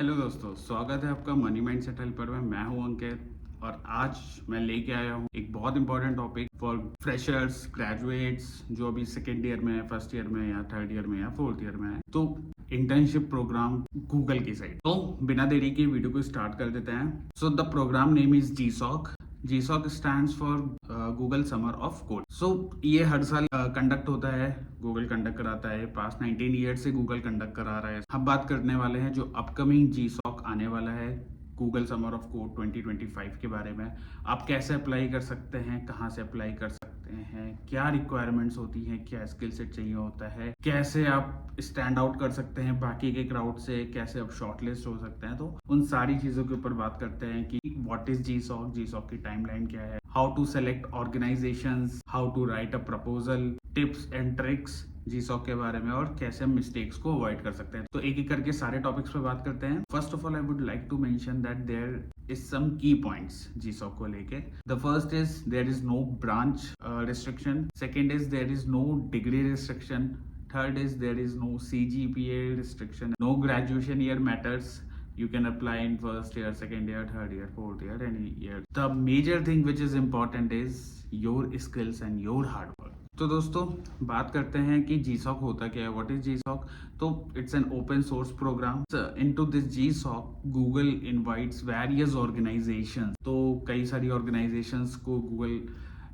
Hello दोस्तों, स्वागत है आपका मनी माइंडसेट हेल्पर में। मैं हूं अंकित और आज मैं लेके आया हूं एक बहुत important topic for freshers, graduates जो अभी सेकेंड ईयर में है, फर्स्ट ईयर में या थर्ड ईयर में या फोर्थ ईयर में है। तो इंटर्नशिप प्रोग्राम गूगल की साइड। तो बिना देरी के वीडियो को स्टार्ट कर देते हैं। So the program name is GSOC। GSOC stands for Google Summer of Code. So ये हर साल कंडक्ट होता है, गूगल कंडक्ट कराता है। पास्ट 19 ईयर से गूगल कंडक्ट करा रहा है। हम बात करने वाले हैं जो अपकमिंग GSOC आने वाला है, गूगल समर ऑफ कोड 2025 के बारे में। आप कैसे अप्लाई कर सकते हैं, कहाँ से अप्लाई कर सकते हैं, क्या रिक्वायरमेंट्स होती हैं, क्या स्किल सेट चाहिए होता है, कैसे आप स्टैंड आउट कर सकते हैं बाकी के क्राउड से, कैसे आप शॉर्टलिस्ट हो सकते हैं। तो उन सारी चीज़ों के ऊपर बात करते हैं कि व्हाट इज GSOC, GSOC की टाइमलाइन क्या है, how to select organisations, how to write a proposal, tips and tricks GSOC के बारे में, और कैसे हम मिस्टेक्स को अवॉइड कर सकते हैं। तो एक एक करके सारे टॉपिक्स पे बात करते हैं। First of all I would like to mention that there is some key points GSOC को लेके। The first is there is no branch restriction. Second is there is no degree restriction. Third is there is no CGPA restriction. No graduation year matters. You can apply in first year, second year, third year, fourth year, any year. The major thing which is important is your skills and your hard work. तो दोस्तों बात करते हैं कि GSOC होता क्या है, what is GSOC। तो it's an open source program. Into this GSOC Google invites various organisations. तो कई सारी ऑर्गेनाइजेशंस को गूगल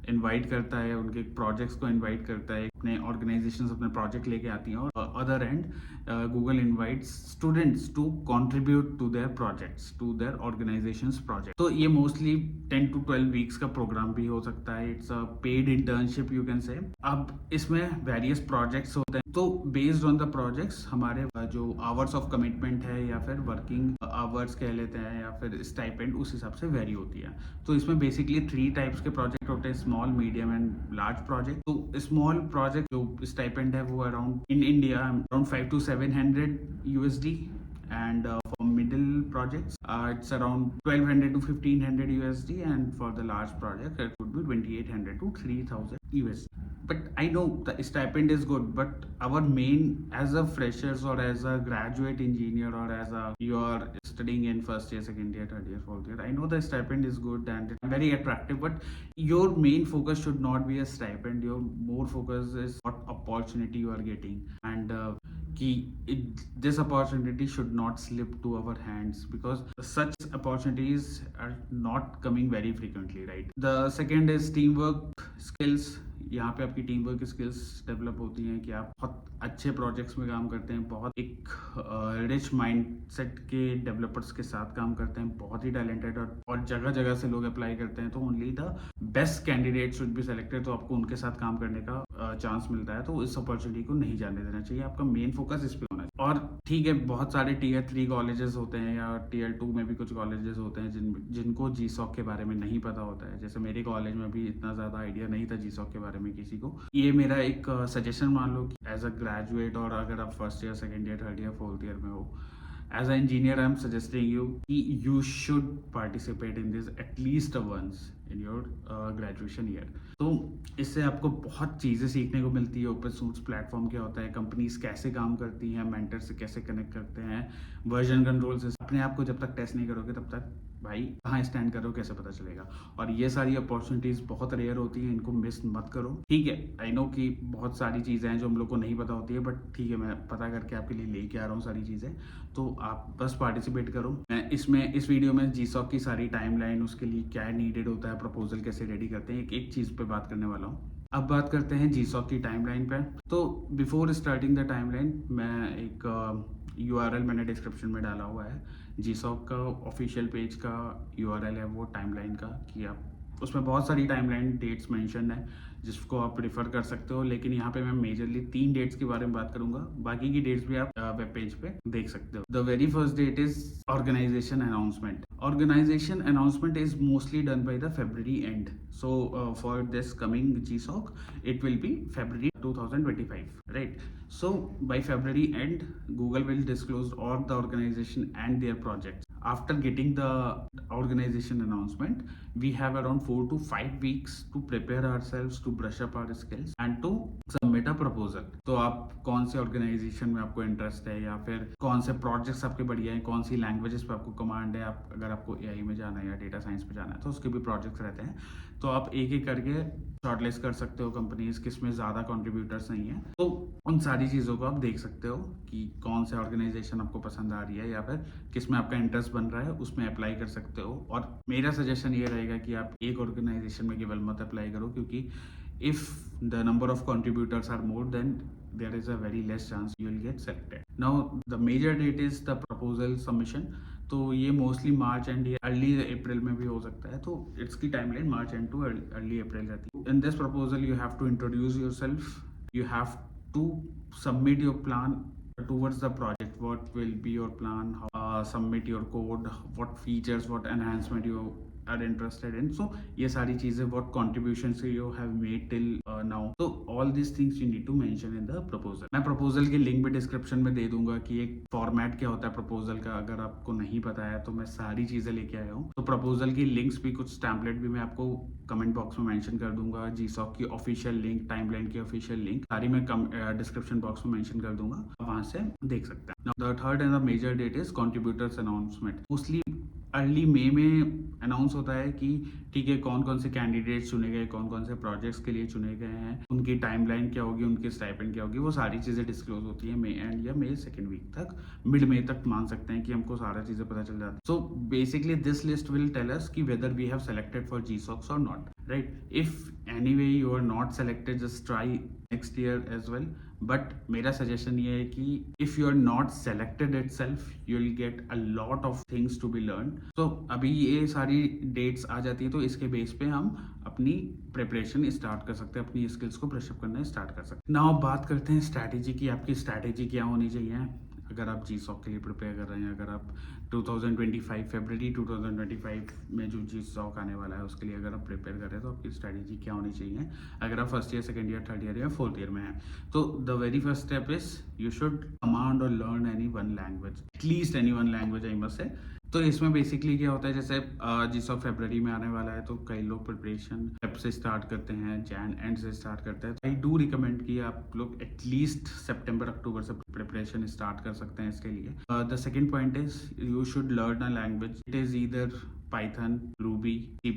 इनवाइट करता है, उनके प्रोजेक्ट्स को इनवाइट करता है, अपने ऑर्गेनाइजेशंस अपने प्रोजेक्ट लेके आती हैं। और other end Google invites students to contribute to their projects, to their organisations project. तो ये मोस्टली 10 to 12 वीक्स का प्रोग्राम भी हो सकता है। It's a paid internship you can say. अब इसमें वेरियस प्रोजेक्ट्स होते हैं। तो बेस्ड ऑन द प्रोजेक्ट्स हमारे जो आवर्स ऑफ कमिटमेंट है या फिर वर्किंग आवर्स कह लेते हैं या फिर स्टाइपेंड, उस हिसाब से वेरी होती है। तो इसमें बेसिकली 3 टाइप्स के प्रोजेक्ट होते हैं, small, medium and large project. तो स्मॉल प्रोजेक्ट जो स्टाइपेंड है वो around in India around 500 to 700 USD, and for middle projects it's around 1200 to 1500 USD, and for the large project it would be 2800 to 3000 USD. But I know the stipend is good, but our main, as a freshers or as a graduate engineer or as a you are studying in first year, second year, third year, fourth year, I know the stipend is good and it's very attractive, but your main focus should not be a stipend. Your more focus is what opportunity you are getting, and this opportunity should not slip to our hands, because such opportunities are not coming very frequently, right? The second is teamwork skills. यहाँ पे आपकी team work skills develop होती हैं कि आप बहुत अच्छे projects में काम करते हैं, बहुत एक रिच माइंडसेट के डेवलपर्स के साथ काम करते हैं, बहुत ही टैलेंटेड, और जगह जगह से लोग अप्लाई करते हैं। तो only the best candidate should be selected. तो आपको उनके साथ काम करने का चांस मिलता है। तो इस अपॉर्चुनिटी को नहीं जाने देना चाहिए। आपका मेन फोकस इस पे होना चाहिए। और ठीक है, बहुत सारे टीयर 3 कॉलेजेस होते हैं या टीयर 2 में भी कुछ कॉलेजेस होते हैं जिनको GSOC के बारे में नहीं पता होता है। जैसे मेरे कॉलेज में भी इतना ज़्यादा आइडिया नहीं था GSOC के बारे में किसी को। ये मेरा एक सजेशन मान लो कि एज अ ग्रेजुएट, और अगर आप first year, second year, third year, fourth year में हो, as an engineer I'm suggesting you कि you should participate in this at least once in your graduation year। तो इससे आपको बहुत चीज़ें सीखने को मिलती है। ओपन सोर्स प्लेटफॉर्म क्या होता है, कंपनीज कैसे काम करती हैं, मेंटर से कैसे कनेक्ट करते हैं, वर्जन कंट्रोल से। अपने आप को जब तक टेस्ट नहीं करोगे तब तक भाई कहाँ स्टैंड करो कैसे पता चलेगा। और ये सारी अपॉर्चुनिटीज बहुत रेयर होती हैं, इनको मिस मत करो। ठीक है, आई नो कि बहुत सारी चीज़ें हैं जो हम लोग को नहीं पता होती है, बट ठीक है, मैं पता करके आपके लिए लेके आ रहा हूँ सारी चीज़ें। तो आप बस पार्टिसिपेट करो। मैं इस वीडियो में GSOC की सारी टाइमलाइन, उसके लिए क्या नीडेड होता है, प्रपोजल कैसे रेडी करते हैं, एक चीज़ पे बात करने वाला हूँ। अब बात करते हैं GSOC की टाइमलाइन पे। तो बिफोर स्टार्टिंग द टाइमलाइन, मैं एक URL मैंने डिस्क्रिप्शन में डाला हुआ है। GSOC का ऑफिशियल पेज का URL है वो टाइमलाइन का, कि आप उसमें बहुत सारी टाइमलाइन डेट्स मेंशन है जिसको आप रिफर कर सकते हो। लेकिन यहाँ पे मैं मेजरली 3 डेट्स के बारे में बात करूंगा, बाकी की डेट्स भी आप वेब पेज पे देख सकते हो। The very first date is organisation announcement. Organization announcement is mostly done by the February end. So for this coming GSOC, it will be February 2025, right? So by February end, Google will disclose all the organization and their projects. After getting the organization announcement, we have around 4 to 5 weeks to prepare ourselves, to brush up our skills, and to submit submit a proposal. तो आप कौन से organisation में आपको interest है, या फिर कौन से प्रोजेक्ट्स आपके बढ़िया हैं, कौन सी लैंग्वेजेस पे आपको कमांड है, आप अगर आपको एआई में जाना है या डेटा साइंस में जाना है तो उसके भी प्रोजेक्ट्स रहते हैं। तो आप एक एक करके शॉर्टलिस्ट कर सकते हो कंपनीज किसमें ज़्यादा कंट्रीब्यूटर्स नहीं है। तो उन सारी चीज़ों को आप देख सकते हो कि कौन से ऑर्गेनाइजेशन आपको पसंद आ रही है, या फिर किस में आपका इंटरेस्ट बन रहा है, उसमें अप्लाई कर सकते हो। और मेरा सजेशन ये रहेगा कि आप एक ऑर्गेनाइजेशन में केवल मत अप्लाई करो, क्योंकि if the number of contributors are more, then there is a very less chance you will get selected. Now the major date is the proposal submission. तो ये mostly March end early April में भी हो सकता है। तो इसकी timeline March end to early April रहती है। In this proposal you have to introduce yourself, you have to submit your plan towards the project. What will be your plan? Submit your code, what features, what enhancement you are interested in. So ये सारी चीजें, what contributions you have made till now. So all these things you need to mention in the proposal. मैं proposal के link भी description में दे दूंगा कि एक फॉर्मेट क्या होता है प्रपोजल का, अगर आपको नहीं पता है तो मैं सारी चीजें लेके आया हूँ। तो प्रपोजल की लिंक्स भी, कुछ टैम्पलेट भी मैं आपको कमेंट बॉक्स में मेंशन कर दूंगा। जीसॉक की ऑफिशियल लिंक, टाइमलाइन की ऑफिशियल लिंक सारी मैं डिस्क्रिप्शन बॉक्स में मेंशन कर दूंगा, आप वहां से देख सकते हैं। The third and the major date is contributors announcement. Mostly early May में अनाउंस होता है कि ठीक है कौन कौन से कैंडिडेट्स चुने गए, कौन कौन से प्रोजेक्ट्स के लिए चुने गए हैं, उनकी टाइमलाइन क्या होगी, उनकी स्टाइपेंड क्या होगी, वो सारी चीज़ें डिस्क्लोज होती है मई एंड या मई सेकेंड वीक तक, मिड मई तक मान सकते हैं कि हमको सारा चीज़ें पता चल जाती है। So basically this list will tell us कि whether we have selected for GSoCs और not, right. If any way you are not selected, just try next year as well. But मेरा सजेशन ये है कि if you are not selected itself, you will get a lot of things to be learn. तो अभी ये सारी dates आ जाती है, तो इसके बेस पे हम अपनी प्रिपरेशन स्टार्ट कर सकते हैं, अपनी स्किल्स को ब्रश अप करना स्टार्ट कर सकते हैं। नाउ बात करते हैं स्ट्रैटेजी की। आपकी स्ट्रैटेजी क्या होनी चाहिए अगर आप जीसॉक के लिए प्रिपेयर कर रहे हैं। अगर आप 2025 फरवरी 2025 में जो जीसॉक आने वाला है उसके लिए अगर आप प्रिपेयर कर रहे हैं तो आपकी स्ट्रैटेजी क्या होनी चाहिए। अगर आप first year, second year, third year या फोर्थ ईयर में हैं, तो the very first step is you should command और learn any one language, at least any one language I must say. तो इसमें बेसिकली क्या होता है, जैसे जीसॉक फरवरी में आने वाला है तो कई लोग प्रिपरेशन फेब से स्टार्ट करते हैं, जैन एंड से स्टार्ट करते हैं। आई डू रिकमेंड कि आप लोग एटलीस्ट सितंबर अक्टूबर से प्रिपरेशन स्टार्ट कर सकते हैं इसके लिए। The second point is you should learn a language. It is either Python, Ruby, C++,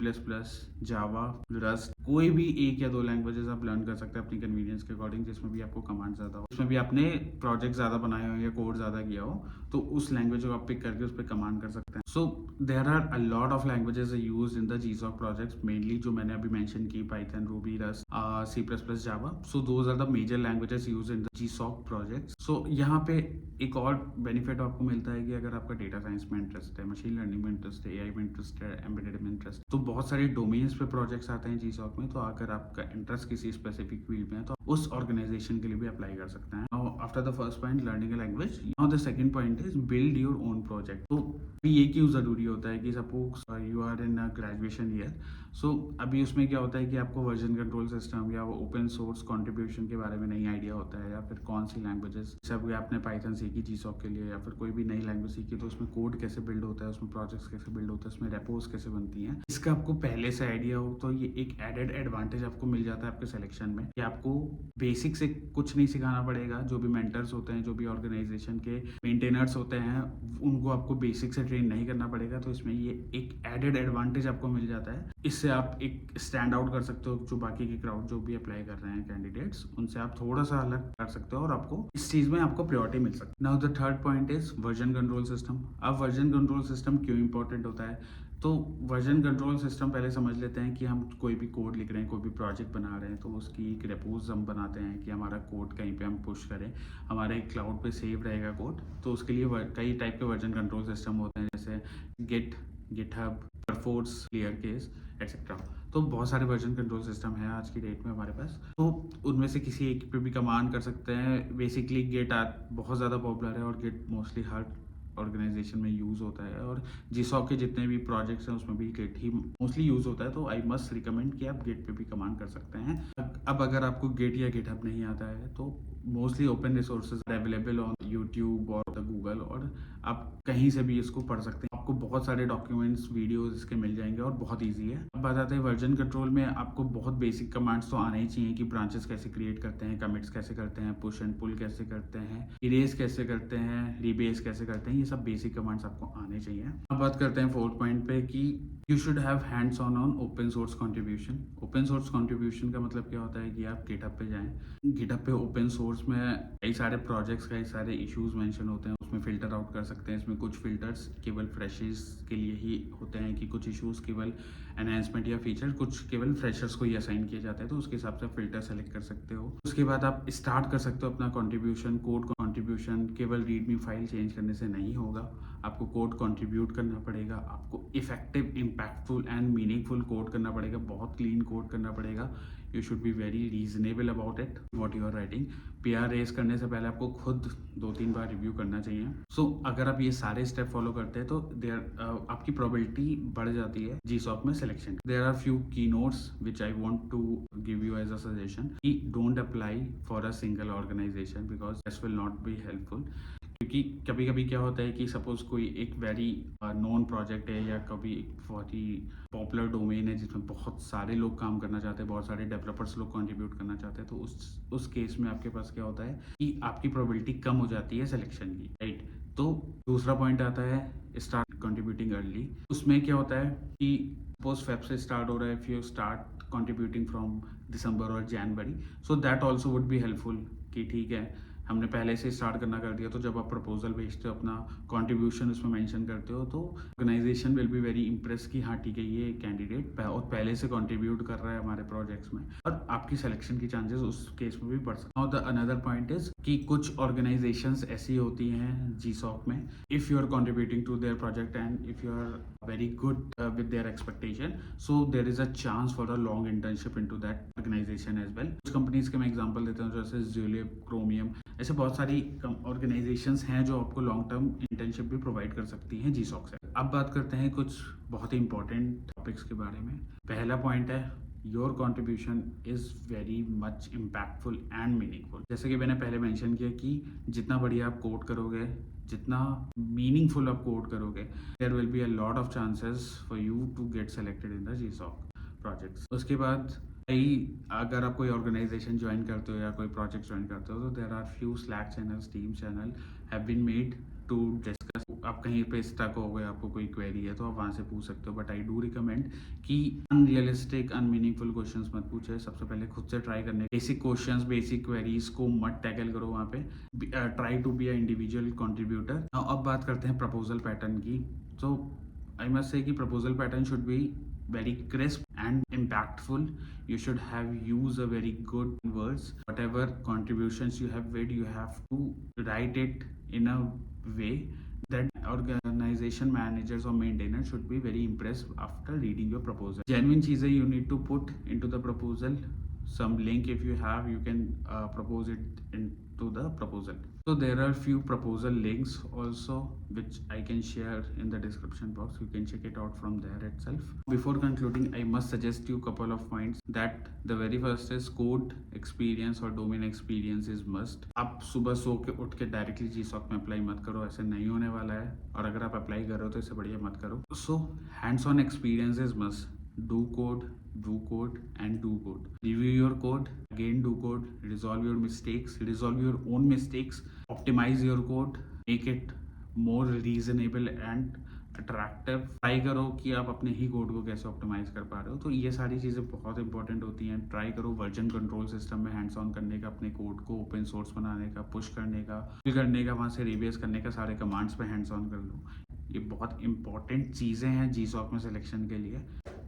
Java, rust, कोई भी एक या दो लैंग्वेजेस आप लर्न कर सकते हैं अपनी कन्वीनियंस के अकॉर्डिंग, जिसमें भी आपको कमांड ज्यादा हो, जिसमें भी आपने प्रोजेक्ट ज्यादा बनाए हो या कोड ज्यादा किया हो, तो उस लैंग्वेज को आप पिक करके उस पर कमांड कर सकते हैं। So there are a lot of languages used in the GSoC projects, mainly जो मैंने अभी मेंशन की, Python, Ruby, Rust, C++, Java. So those are the major languages used in the GSoC projects. So यहाँ पे एक और benefit आपको मिलता है कि अगर आपका डेटा साइंस में इंटरेस्ट है, मशीन लर्निंग में इंटरेस्ट है, एआई में इंटरेस्ट है, एम्बेडेड में इंटरेस्ट, तो बहुत सारे डोमेन्स पे प्रोजेक्ट्स आते हैं जीसॉक में। तो अगर आपका इंटरेस्ट किसी स्पेसिफिक फील्ड में है तो उस ऑर्गेनाइजेशन के लिए भी अप्लाई कर सकते हैं। After the first point learning a language, now the second point is build your own project. तो ये क्यों जरूरी होता है कि suppose you are in graduation year, so अभी उसमें क्या होता है कि आपको वर्जन कंट्रोल सिस्टम या ओपन सोर्स कंट्रीब्यूशन के बारे में नहीं आइडिया होता है, या फिर कौन सी लैंग्वेजेस, जैसे आपने पाइथन सीखी जीसॉक के लिए या फिर कोई भी नई लैंग्वेज सीखी, तो उसमें कोड कैसे बिल्ड होता है, उसमें प्रोजेक्ट्स कैसे बिल्ड होता है, उसमें रेपोज कैसे बनती हैं, इसका आपको पहले से आइडिया हो तो ये एक एडेड एडवांटेज आपको मिल जाता है आपके सिलेक्शन में, कि आपको बेसिक से कुछ नहीं सिखाना पड़ेगा। जो भी मेंटर्स होते हैं, जो भी ऑर्गेनाइजेशन के मेंटेनर्स होते हैं, उनको आपको बेसिक से ट्रेन नहीं करना पड़ेगा। तो इसमें ये एक एडेड एडवांटेज आपको मिल जाता है। इससे आप एक स्टैंड आउट कर सकते हो, जो बाकी की क्राउड जो भी अप्लाई कर रहे हैं कैंडिडेट्स, उनसे आप थोड़ा सा अलग कर सकते हो और आपको इस चीज में आपको प्रायोरिटी मिल सकती है। Now the third point is version control system. अब वर्जन कंट्रोल सिस्टम क्यों इंपॉर्टेंट होता है, तो वर्जन कंट्रोल सिस्टम पहले समझ लेते हैं कि हम कोई भी कोड लिख रहे हैं, कोई भी प्रोजेक्ट बना रहे हैं, तो उसकी एक रेपोज हम बनाते हैं कि हमारा कोड कहीं पे हम पुश करें, हमारे क्लाउड पे सेव रहेगा कोड। तो उसके लिए कई टाइप के वर्जन कंट्रोल सिस्टम होते हैं, जैसे Git, GitHub, Perforce, ClearCase etcetera. तो बहुत सारे वर्जन कंट्रोल सिस्टम है आज की डेट में हमारे पास, तो उनमें से किसी एक पे भी कमांड कर सकते हैं। बेसिकली गिट बहुत ज़्यादा पॉपुलर है और गिट मोस्टली हर ऑर्गेनाइजेशन में यूज़ होता है, और जीसॉक के जितने भी प्रोजेक्ट्स हैं उसमें भी गिट ही मोस्टली यूज़ होता है। तो आई मस्ट रिकमेंड कि आप गिट पे भी कमांड कर सकते हैं। अब अगर आपको गिट या गिटहब नहीं आता है तो mostly open resources available on YouTube और द गूगल, और आप कहीं से भी इसको पढ़ सकते हैं। आपको बहुत सारे डॉक्यूमेंट्स, वीडियोस इसके मिल जाएंगे और बहुत इजी है। अब बात आते हैं वर्जन कंट्रोल में, आपको बहुत बेसिक कमांड्स तो आने ही चाहिए कि ब्रांचेस कैसे क्रिएट करते हैं, कमिट्स कैसे करते हैं, पुश एंड पुल कैसे करते हैं, इरेज कैसे करते हैं, रीबेस कैसे करते हैं, ये सब बेसिक कमांड्स आपको आने चाहिए। अब बात करते हैं फोर्थ पॉइंट पे कि you should have hands on open source contribution. Open source contribution का मतलब क्या होता है कि आप गिटहब पे जाएं, गिटहब पे ओपन सोर्स में कई सारे प्रोजेक्ट्स, कई सारे इश्यूज मेंशन होते हैं, उसमें फिल्टर आउट कर सकते हैं। इसमें कुछ फिल्टर्स केवल फ्रेशर्स के लिए ही होते हैं कि कुछ इश्यूज केवल एनहेंसमेंट या फीचर कुछ केवल फ्रेशर्स को ही असाइन किए जाते हैं, तो उसके हिसाब से फिल्टर सेलेक्ट कर सकते हो। उसके बाद आप स्टार्ट कर सकते हो अपना कंट्रीब्यूशन। कोड कंट्रीब्यूशन केवल रीडमी फाइल चेंज करने से नहीं होगा, आपको कोड कंट्रीब्यूट करना पड़ेगा, आपको effective, impactful and meaningful code करना पड़ेगा, बहुत क्लीन कोड करना पड़ेगा। You should be very reasonable about it what you are writing. PR raise करने से पहले आपको खुद 2-3 बार रिव्यू करना चाहिए। अगर आप ये सारे स्टेप फॉलो करते हैं तो आपकी प्रोबेबिलिटी बढ़ जाती है GSOC में selection. There are few key notes which I want to give you as a suggestion कि don't apply for a single organisation because this will not be helpful. क्योंकि कभी कभी क्या होता है कि सपोज कोई एक वेरी नोन प्रोजेक्ट है या कभी एक बहुत ही पॉपुलर डोमेन है जिसमें बहुत सारे लोग काम करना चाहते हैं, बहुत सारे डेवलपर्स लोग कंट्रीब्यूट करना चाहते हैं, तो उस केस में आपके पास क्या होता है कि आपकी प्रोबेबिलिटी कम हो जाती है सिलेक्शन की, राइट। तो दूसरा पॉइंट आता है स्टार्ट कंट्रीब्यूटिंग अर्ली। उसमें क्या होता है कि सपोज फेब से स्टार्ट हो रहा है, if you start contributing from December और January, so that also would be helpful कि ठीक है हमने पहले से स्टार्ट करना कर दिया, तो जब आप प्रपोजल भेजते हो, अपना कंट्रीब्यूशन उसमें मेंशन करते हो, तो organisation will be very impress कि हाँ ठीक है ये कैंडिडेट और पहले से कंट्रीब्यूट कर रहा है हमारे प्रोजेक्ट्स में, और आपकी सिलेक्शन की चांसेस उस केस में भी बढ़ सकते हैं। और द अनदर पॉइंट इज कि कुछ ऑर्गेनाइजेशंस ऐसी होती हैं GSOC में, if you are contributing to their project and if you are very good with their expectation, so there is a chance for a long internship into that organization as well. कुछ companies के मैं example देता हूँ जैसे Zulip, Chromium, ऐसे बहुत सारी organisations हैं जो आपको लॉन्ग टर्म इंटर्नशिप भी प्रोवाइड कर सकती हैं GSOC से। अब बात करते हैं कुछ बहुत ही इंपॉर्टेंट टॉपिक्स के बारे में। पहला पॉइंट है your contribution is very much impactful and meaningful. जैसे कि मैंने पहले मेंशन किया कि जितना बढ़िया आप कोड करोगे, जितना मीनिंगफुल आप कोड करोगे, there will be a lot of chances for you to get selected in the GSOC projects. उसके बाद अगर आप कोई ऑर्गेनाइजेशन ज्वाइन करते हो या कोई प्रोजेक्ट ज्वाइन करते हो, तो there are few Slack channels, team channel have been made to discuss. आप कहीं पे स्टक हो गए, आपको कोई क्वेरी है तो आप वहाँ से पूछ सकते हो, बट आई डू रिकमेंड कि अनरियलिस्टिक, अनमीनिंगफुल क्वेश्चंस मत पूछे। सबसे पहले खुद से ट्राई करने, बेसिक क्वेश्चंस, बेसिक क्वेरीज को मत टैकल करो वहाँ पे। Try to be a individual contributor. अब बात करते हैं प्रपोजल पैटर्न की। तो आई मस्ट से कि proposal pattern should be very crisp and impactful. You should have used a very good words. Whatever contributions you have made, you have to write it in a way that organization managers or maintainers should be very impressed after reading your proposal. Genuine cheeses you need to put into the proposal. Some link if you have, you can propose it into the proposal. So there are few proposal links also which I can share in the description box. You can check it out from there itself. Before concluding, I must suggest you couple of points. That the very first is code experience or domain experience is must. आप सुबह सो के उठ के directly GSOC में apply मत करो, ऐसे नहीं होने वाला है, और अगर आप अप्लाई कर रहे हो तो इससे बढ़िया मत करो। So hands on experience is must. Do code and do code. Review your code, again do code, resolve your mistakes, resolve your own mistakes, optimize your code, make it more reasonable and attractive. Try करो कि आप अपने ही code को कैसे optimise कर पा रहे हो। तो ये सारी चीज़ें बहुत इंपॉर्टेंट होती हैं। ट्राई करो वर्जन कंट्रोल सिस्टम में हैंड्स ऑन करने का, अपने कोड को ओपन सोर्स बनाने का, पुश करने का, वहाँ से रिवेस करने का, सारे कमांड्स पे हैंड्स ऑन कर लो। ये बहुत इंपॉर्टेंट चीज़ें हैं GSOC में सिलेक्शन के लिए।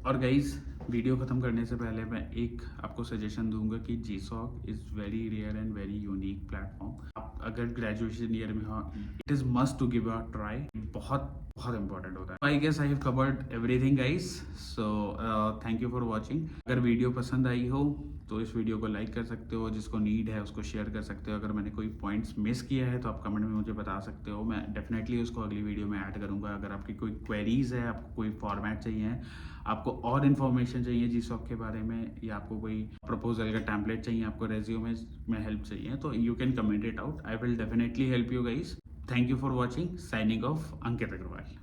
और गाइज, वीडियो ख़त्म करने से पहले मैं एक आपको सजेशन दूंगा कि GSOC is very rare and very unique platform. आप अगर ग्रेजुएशन ईयर में हो, it is must to give a try. बहुत बहुत इंपॉर्टेंट होता है। I guess I have covered everything guys. So thank you for watching. अगर वीडियो पसंद आई हो तो इस वीडियो को लाइक कर सकते हो, जिसको नीड है उसको शेयर कर सकते हो। अगर मैंने कोई पॉइंट्स मिस किया है तो आप कमेंट में मुझे बता सकते हो, मैं डेफिनेटली उसको अगली वीडियो में ऐड करूँगा। अगर आपकी कोई क्वेरीज है, आपको कोई फॉर्मेट चाहिए, आपको और इन्फॉर्मेशन चाहिए GSOC के बारे में, या आपको कोई प्रपोजल का टेम्पलेट चाहिए, आपको रेज्यूमे में हेल्प चाहिए, तो you can comment it out. I will definitely help you guys. Thank you for watching. Signing off, Ankit Agarwal.